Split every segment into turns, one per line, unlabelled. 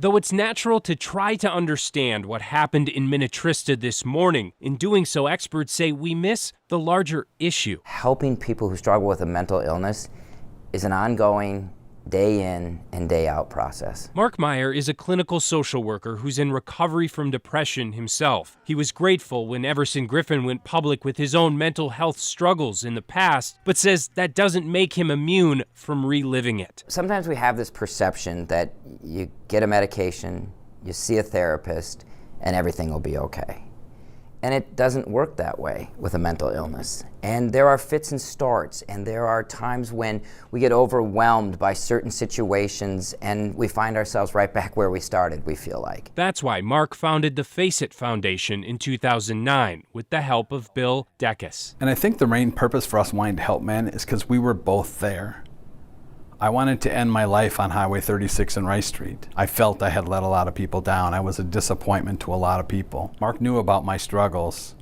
Though it's natural to try to understand what happened in Minnetrista this morning, in doing so, experts say we miss the larger issue.
Helping people who struggle with a mental illness is an ongoing, day in and day out process.
Mark Meyer is a clinical social worker who's in recovery from depression himself. He was grateful when Everson Griffen went public with his own mental health struggles in the past, but says that doesn't make him immune from reliving it.
Sometimes we have this perception that you get a medication, you see a therapist, and everything will be okay. And it doesn't work that way with a mental illness. And there are fits and starts, and there are times when we get overwhelmed by certain situations and we find ourselves right back where we started, we feel like.
That's why Mark founded the Face It Foundation in 2009 with the help of Bill Dekes.
And I think the main purpose for us wanting to help men is because we were both there. I wanted to end my life on Highway 36 and Rice Street. I felt I had let a lot of people down. I was a disappointment to a lot of people. Mark knew about my struggles.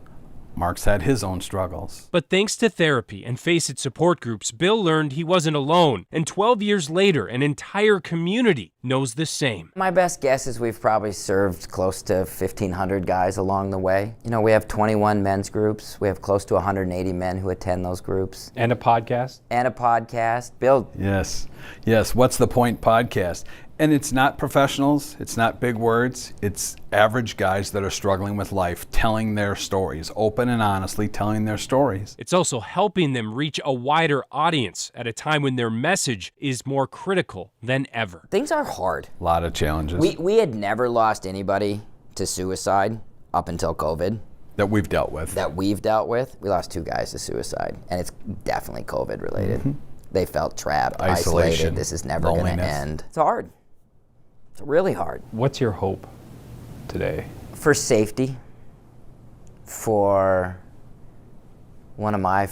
Mark's had his own struggles.
But thanks to therapy and Face It support groups, Bill learned he wasn't alone. And 12 years later, an entire community knows the same.
My best guess is we've probably served close to 1,500 guys along the way. You know, we have 21 men's groups. We have close to 180 men who attend those groups.
And a podcast?
And a podcast. Bill.
Yes. What's the Point podcast? And it's not professionals, it's not big words, it's average guys that are struggling with life, telling their stories, open and honestly telling their stories.
It's also helping them reach a wider audience at a time when their message is more critical than ever.
Things are hard.
A lot of challenges.
We had never lost anybody to suicide up until COVID.
That we've dealt with.
We lost 2 guys to suicide, and it's definitely COVID related. Mm-hmm. They felt trapped,
Isolation,
isolated, this is never going to end. It's hard. It's really hard.
What's your hope today?
For safety, for one of my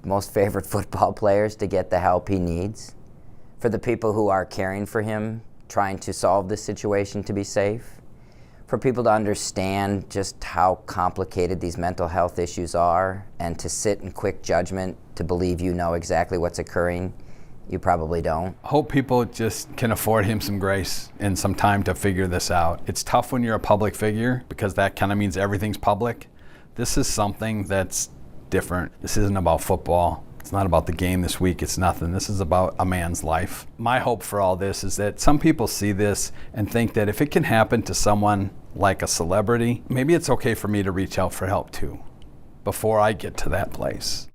most favorite football players to get the help he needs, for the people who are caring for him, trying to solve this situation to be safe, for people to understand just how complicated these mental health issues are, and to sit in quick judgment to believe you know exactly what's occurring. You probably don't.
Hope people just can afford him some grace and some time to figure this out. It's tough when you're a public figure because that kind of means everything's public. This is something that's different. This isn't about football. It's not about the game this week. It's nothing. This is about a man's life. My hope for all this is that some people see this and think that if it can happen to someone like a celebrity, maybe it's okay for me to reach out for help too, before I get to that place.